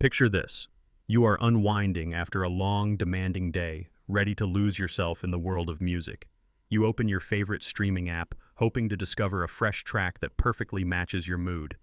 Picture this. You are unwinding after a long, demanding day, ready to lose yourself in the world of music. You open your favorite streaming app, hoping to discover a fresh track that perfectly matches your mood.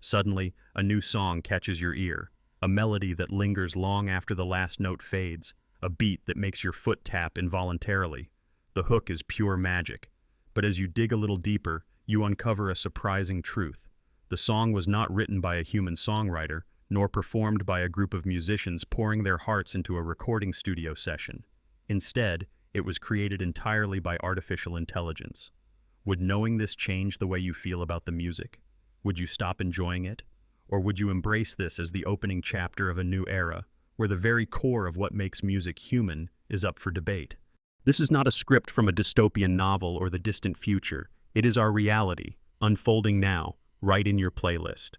Suddenly, a new song catches your ear, a melody that lingers long after the last note fades, a beat that makes your foot tap involuntarily. The hook is pure magic. But as you dig a little deeper, you uncover a surprising truth. The song was not written by a human songwriter, nor performed by a group of musicians pouring their hearts into a recording studio session. Instead, it was created entirely by artificial intelligence. Would knowing this change the way you feel about the music? Would you stop enjoying it? Or would you embrace this as the opening chapter of a new era, where the very core of what makes music human is up for debate? This is not a script from a dystopian novel or the distant future. It is our reality, unfolding now, right in your playlist.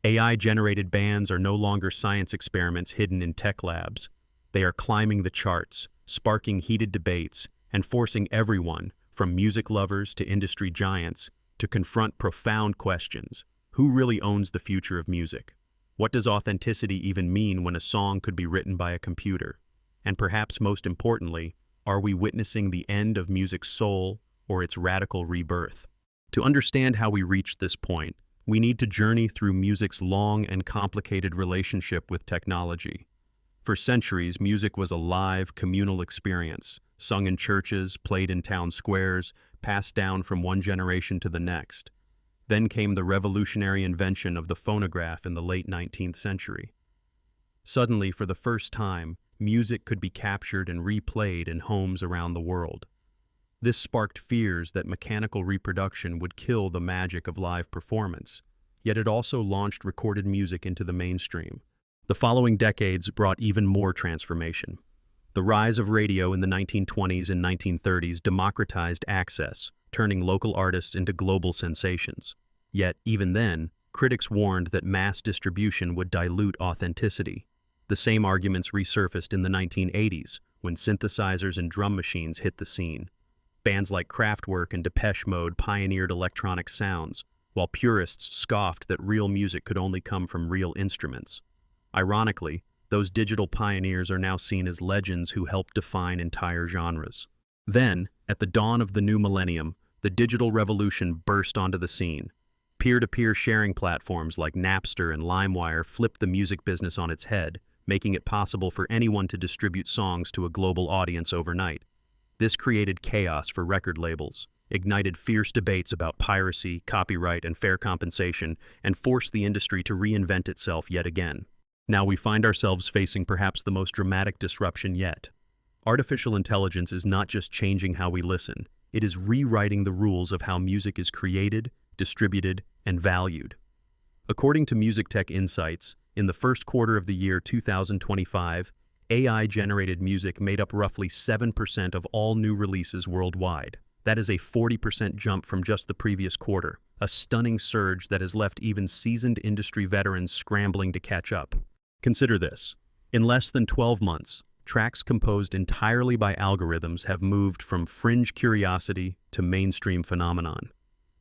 AI-generated bands are no longer science experiments hidden in tech labs. They are climbing the charts, sparking heated debates, and forcing everyone, from music lovers to industry giants, to confront profound questions. Who really owns the future of music? What does authenticity even mean when a song could be written by a computer? And perhaps most importantly, are we witnessing the end of music's soul or its radical rebirth? To understand how we reached this point, we need to journey through music's long and complicated relationship with technology. For centuries, music was a live, communal experience, sung in churches, played in town squares, passed down from one generation to the next. Then came the revolutionary invention of the phonograph in the late 19th century. Suddenly, for the first time, music could be captured and replayed in homes around the world. This sparked fears that mechanical reproduction would kill the magic of live performance, yet it also launched recorded music into the mainstream. The following decades brought even more transformation. The rise of radio in the 1920s and 1930s democratized access, turning local artists into global sensations. Yet, even then, critics warned that mass distribution would dilute authenticity. The same arguments resurfaced in the 1980s, when synthesizers and drum machines hit the scene. Bands like Kraftwerk and Depeche Mode pioneered electronic sounds, while purists scoffed that real music could only come from real instruments. Ironically, those digital pioneers are now seen as legends who helped define entire genres. Then, at the dawn of the new millennium, the digital revolution burst onto the scene. Peer-to-peer sharing platforms like Napster and LimeWire flipped the music business on its head, making it possible for anyone to distribute songs to a global audience overnight. This created chaos for record labels, ignited fierce debates about piracy, copyright, and fair compensation, and forced the industry to reinvent itself yet again. Now we find ourselves facing perhaps the most dramatic disruption yet. Artificial intelligence is not just changing how we listen, it is rewriting the rules of how music is created, distributed, and valued. According to Music Tech Insights, in the first quarter of the year 2025, AI-generated music made up roughly 7% of all new releases worldwide. That is a 40% jump from just the previous quarter, a stunning surge that has left even seasoned industry veterans scrambling to catch up. Consider this. In less than 12 months, tracks composed entirely by algorithms have moved from fringe curiosity to mainstream phenomenon.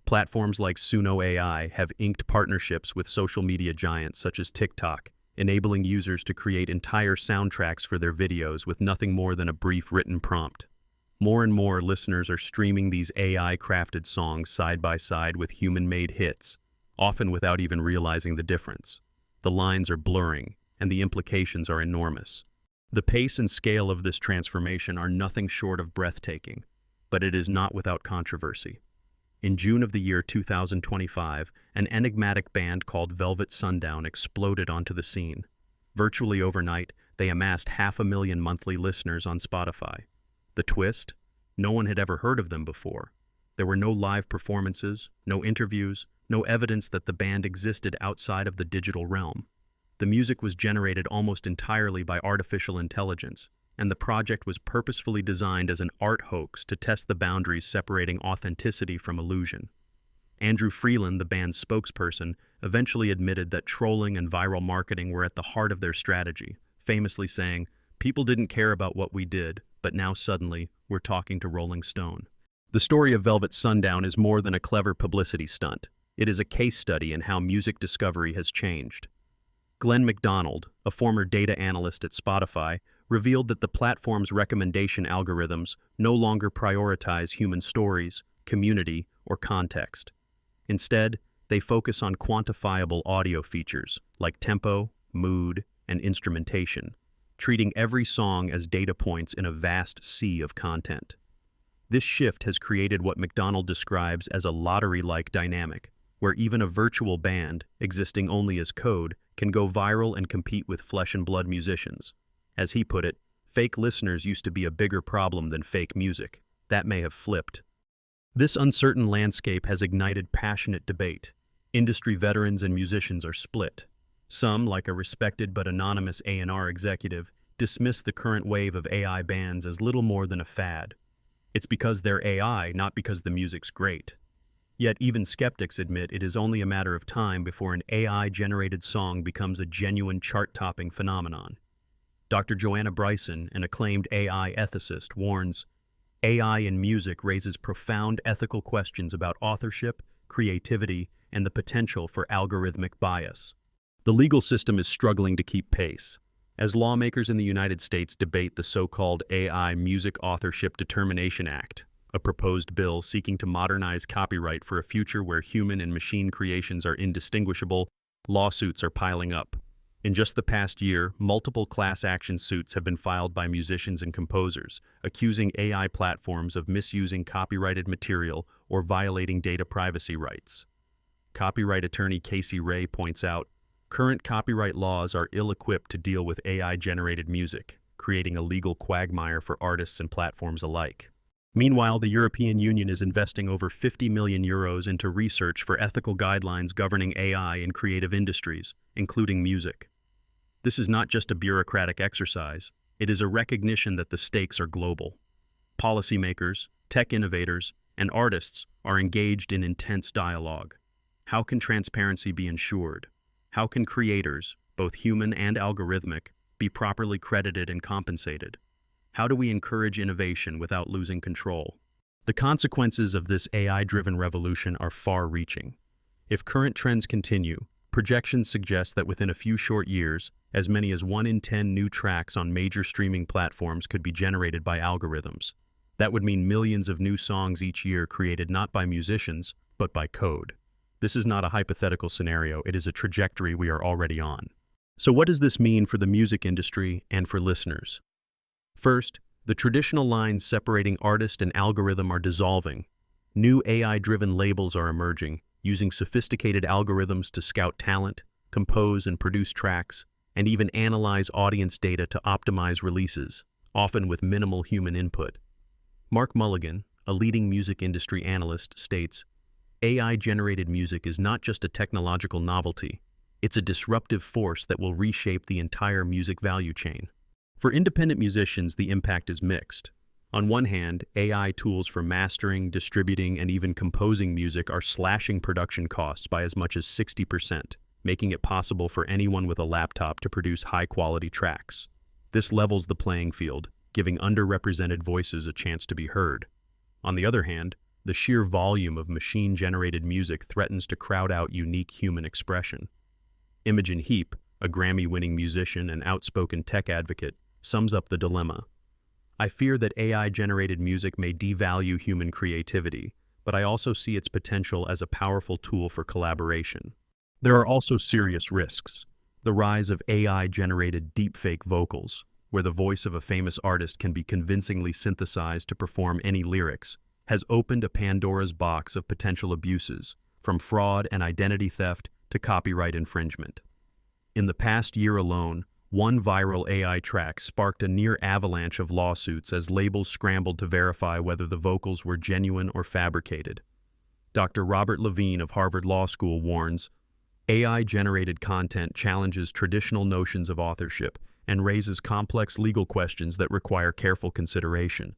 Platforms like Suno AI have inked partnerships with social media giants such as TikTok, enabling users to create entire soundtracks for their videos with nothing more than a brief written prompt. More and more listeners are streaming these AI-crafted songs side by side with human-made hits, often without even realizing the difference. The lines are blurring, and the implications are enormous. The pace and scale of this transformation are nothing short of breathtaking, but it is not without controversy. In June of the year 2025, an enigmatic band called Velvet Sundown exploded onto the scene. Virtually overnight, they amassed 500,000 monthly listeners on Spotify. The twist? No one had ever heard of them before. There were no live performances, no interviews, no evidence that the band existed outside of the digital realm. The music was generated almost entirely by artificial intelligence, and the project was purposefully designed as an art hoax to test the boundaries separating authenticity from illusion. Andrew Freeland, the band's spokesperson, eventually admitted that trolling and viral marketing were at the heart of their strategy, famously saying, "People didn't care about what we did, but now suddenly, we're talking to Rolling Stone." The story of Velvet Sundown is more than a clever publicity stunt. It is a case study in how music discovery has changed. Glenn McDonald, a former data analyst at Spotify, revealed that the platform's recommendation algorithms no longer prioritize human stories, community, or context. Instead, they focus on quantifiable audio features like tempo, mood, and instrumentation, treating every song as data points in a vast sea of content. This shift has created what McDonald describes as a lottery-like dynamic, where even a virtual band, existing only as code, can go viral and compete with flesh-and-blood musicians. As he put it, fake listeners used to be a bigger problem than fake music. That may have flipped. This uncertain landscape has ignited passionate debate. Industry veterans and musicians are split. Some, like a respected but anonymous A&R executive, dismiss the current wave of AI bands as little more than a fad. It's because they're AI, not because the music's great. Yet even skeptics admit it is only a matter of time before an AI-generated song becomes a genuine chart-topping phenomenon. Dr. Joanna Bryson, an acclaimed AI ethicist, warns, AI in music raises profound ethical questions about authorship, creativity, and the potential for algorithmic bias. The legal system is struggling to keep pace. As lawmakers in the United States debate the so-called AI Music Authorship Determination Act, a proposed bill seeking to modernize copyright for a future where human and machine creations are indistinguishable, lawsuits are piling up. In just the past year, multiple class action suits have been filed by musicians and composers, accusing AI platforms of misusing copyrighted material or violating data privacy rights. Copyright attorney Casey Ray points out, current copyright laws are ill-equipped to deal with AI-generated music, creating a legal quagmire for artists and platforms alike. Meanwhile, the European Union is investing over €50 million into research for ethical guidelines governing AI in creative industries, including music. This is not just a bureaucratic exercise, it is a recognition that the stakes are global. Policymakers, tech innovators, and artists are engaged in intense dialogue. How can transparency be ensured? How can creators, both human and algorithmic, be properly credited and compensated? How do we encourage innovation without losing control? The consequences of this AI-driven revolution are far-reaching. If current trends continue, projections suggest that within a few short years, as many as 1 in 10 new tracks on major streaming platforms could be generated by algorithms. That would mean millions of new songs each year created not by musicians, but by code. This is not a hypothetical scenario, it is a trajectory we are already on. So what does this mean for the music industry and for listeners? First, the traditional lines separating artist and algorithm are dissolving. New AI-driven labels are emerging, using sophisticated algorithms to scout talent, compose and produce tracks, and even analyze audience data to optimize releases, often with minimal human input. Mark Mulligan, a leading music industry analyst, states, AI-generated music is not just a technological novelty, it's a disruptive force that will reshape the entire music value chain. For independent musicians, the impact is mixed. On one hand, AI tools for mastering, distributing, and even composing music are slashing production costs by as much as 60%, making it possible for anyone with a laptop to produce high-quality tracks. This levels the playing field, giving underrepresented voices a chance to be heard. On the other hand, the sheer volume of machine-generated music threatens to crowd out unique human expression. Imogen Heap, a Grammy-winning musician and outspoken tech advocate, sums up the dilemma. I fear that AI-generated music may devalue human creativity, but I also see its potential as a powerful tool for collaboration. There are also serious risks. The rise of AI-generated deepfake vocals, where the voice of a famous artist can be convincingly synthesized to perform any lyrics, has opened a Pandora's box of potential abuses, from fraud and identity theft to copyright infringement. In the past year alone, one viral AI track sparked a near avalanche of lawsuits as labels scrambled to verify whether the vocals were genuine or fabricated. Dr. Robert Levine of Harvard Law School warns, AI-generated content challenges traditional notions of authorship and raises complex legal questions that require careful consideration.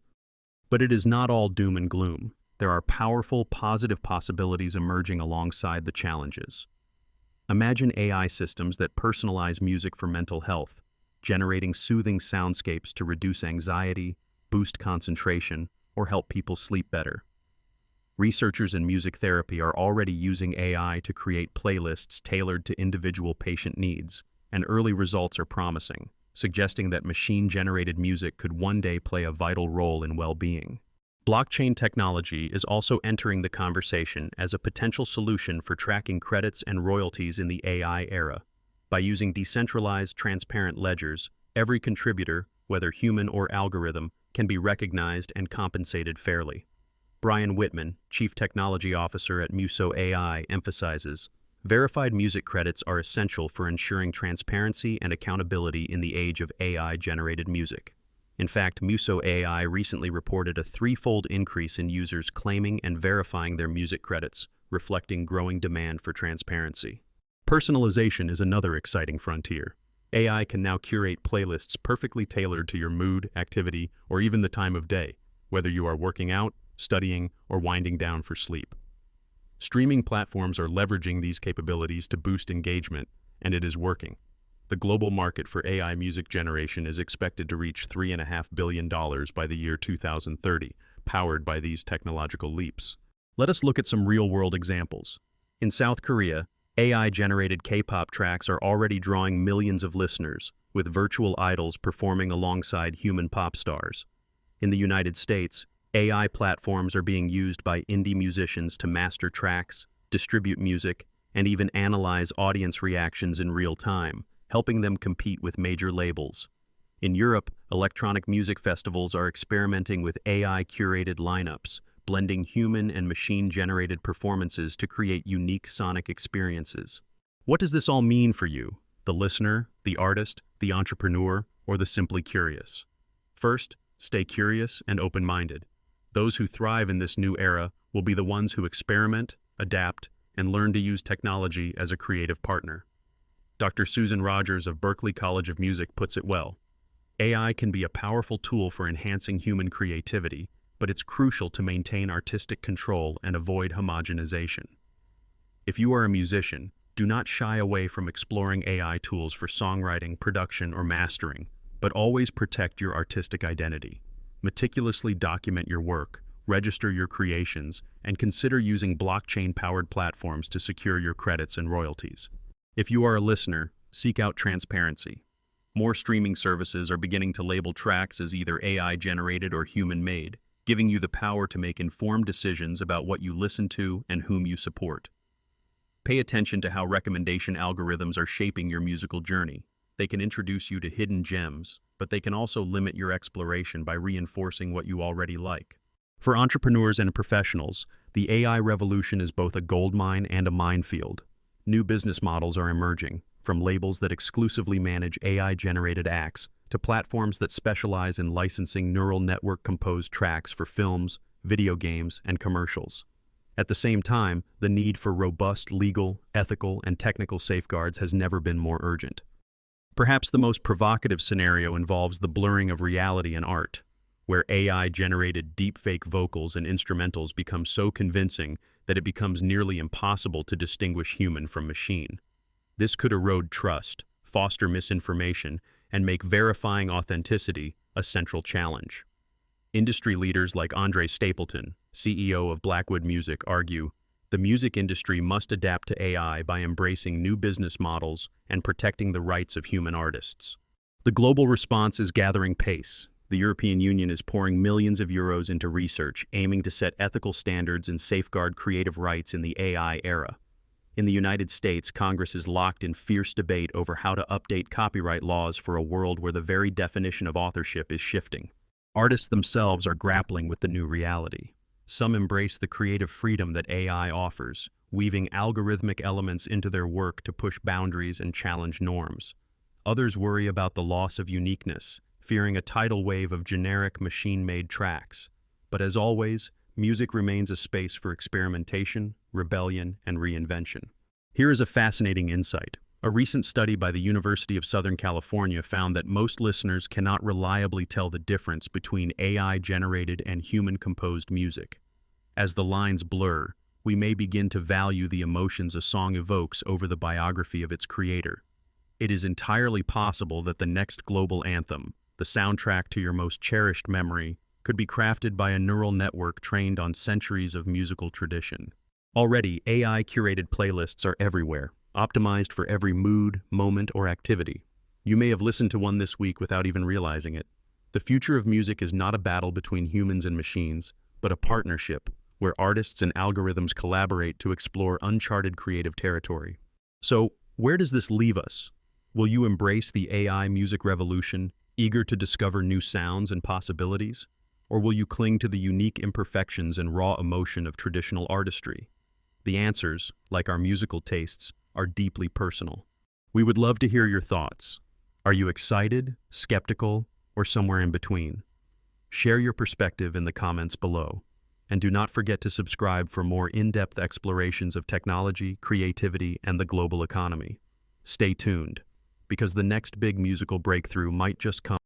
But it is not all doom and gloom. There are powerful, positive possibilities emerging alongside the challenges. Imagine AI systems that personalize music for mental health, generating soothing soundscapes to reduce anxiety, boost concentration, or help people sleep better. Researchers in music therapy are already using AI to create playlists tailored to individual patient needs, and early results are promising, suggesting that machine-generated music could one day play a vital role in well-being. Blockchain technology is also entering the conversation as a potential solution for tracking credits and royalties in the AI era. By using decentralized, transparent ledgers, every contributor, whether human or algorithm, can be recognized and compensated fairly. Brian Whitman, Chief Technology Officer at Muso AI, emphasizes, verified music credits are essential for ensuring transparency and accountability in the age of AI-generated music. In fact, Muso AI recently reported a threefold increase in users claiming and verifying their music credits, reflecting growing demand for transparency. Personalization is another exciting frontier. AI can now curate playlists perfectly tailored to your mood, activity, or even the time of day, whether you are working out, studying, or winding down for sleep. Streaming platforms are leveraging these capabilities to boost engagement, and it is working. The global market for AI music generation is expected to reach $3.5 billion by the year 2030, powered by these technological leaps. Let us look at some real-world examples. In South Korea, AI-generated K-pop tracks are already drawing millions of listeners, with virtual idols performing alongside human pop stars. In the United States, AI platforms are being used by indie musicians to master tracks, distribute music, and even analyze audience reactions in real time, helping them compete with major labels. In Europe, electronic music festivals are experimenting with AI-curated lineups, blending human and machine-generated performances to create unique sonic experiences. What does this all mean for you, the listener, the artist, the entrepreneur, or the simply curious? First, stay curious and open-minded. Those who thrive in this new era will be the ones who experiment, adapt, and learn to use technology as a creative partner. Dr. Susan Rogers of Berklee College of Music puts it well. AI can be a powerful tool for enhancing human creativity, but it's crucial to maintain artistic control and avoid homogenization. If you are a musician, do not shy away from exploring AI tools for songwriting, production, or mastering, but always protect your artistic identity. Meticulously document your work, register your creations, and consider using blockchain-powered platforms to secure your credits and royalties. If you are a listener, seek out transparency. More streaming services are beginning to label tracks as either AI-generated or human-made, giving you the power to make informed decisions about what you listen to and whom you support. Pay attention to how recommendation algorithms are shaping your musical journey. They can introduce you to hidden gems, but they can also limit your exploration by reinforcing what you already like. For entrepreneurs and professionals, the AI revolution is both a goldmine and a minefield. New business models are emerging, from labels that exclusively manage AI-generated acts to platforms that specialize in licensing neural network-composed tracks for films, video games, and commercials. At the same time, the need for robust legal, ethical, and technical safeguards has never been more urgent. Perhaps the most provocative scenario involves the blurring of reality and art, where AI-generated deepfake vocals and instrumentals become so convincing that it becomes nearly impossible to distinguish human from machine. This could erode trust, foster misinformation, and make verifying authenticity a central challenge. Industry leaders like Andre Stapleton, CEO of Blackwood Music, argue the music industry must adapt to AI by embracing new business models and protecting the rights of human artists. The global response is gathering pace. The European Union is pouring millions of euros into research, aiming to set ethical standards and safeguard creative rights in the AI era. In the United States, Congress is locked in fierce debate over how to update copyright laws for a world where the very definition of authorship is shifting. Artists themselves are grappling with the new reality. Some embrace the creative freedom that AI offers, weaving algorithmic elements into their work to push boundaries and challenge norms. Others worry about the loss of uniqueness, fearing a tidal wave of generic machine-made tracks. But as always, music remains a space for experimentation, rebellion, and reinvention. Here is a fascinating insight. A recent study by the University of Southern California found that most listeners cannot reliably tell the difference between AI-generated and human-composed music. As the lines blur, we may begin to value the emotions a song evokes over the biography of its creator. It is entirely possible that the next global anthem, the soundtrack to your most cherished memory, could be crafted by a neural network trained on centuries of musical tradition. Already, AI-curated playlists are everywhere, optimized for every mood, moment, or activity. You may have listened to one this week without even realizing it. The future of music is not a battle between humans and machines, but a partnership where artists and algorithms collaborate to explore uncharted creative territory. So, where does this leave us? Will you embrace the AI music revolution, eager to discover new sounds and possibilities? Or will you cling to the unique imperfections and raw emotion of traditional artistry? The answers, like our musical tastes, are deeply personal. We would love to hear your thoughts. Are you excited, skeptical, or somewhere in between? Share your perspective in the comments below. And do not forget to subscribe for more in-depth explorations of technology, creativity, and the global economy. Stay tuned, because the next big musical breakthrough might just come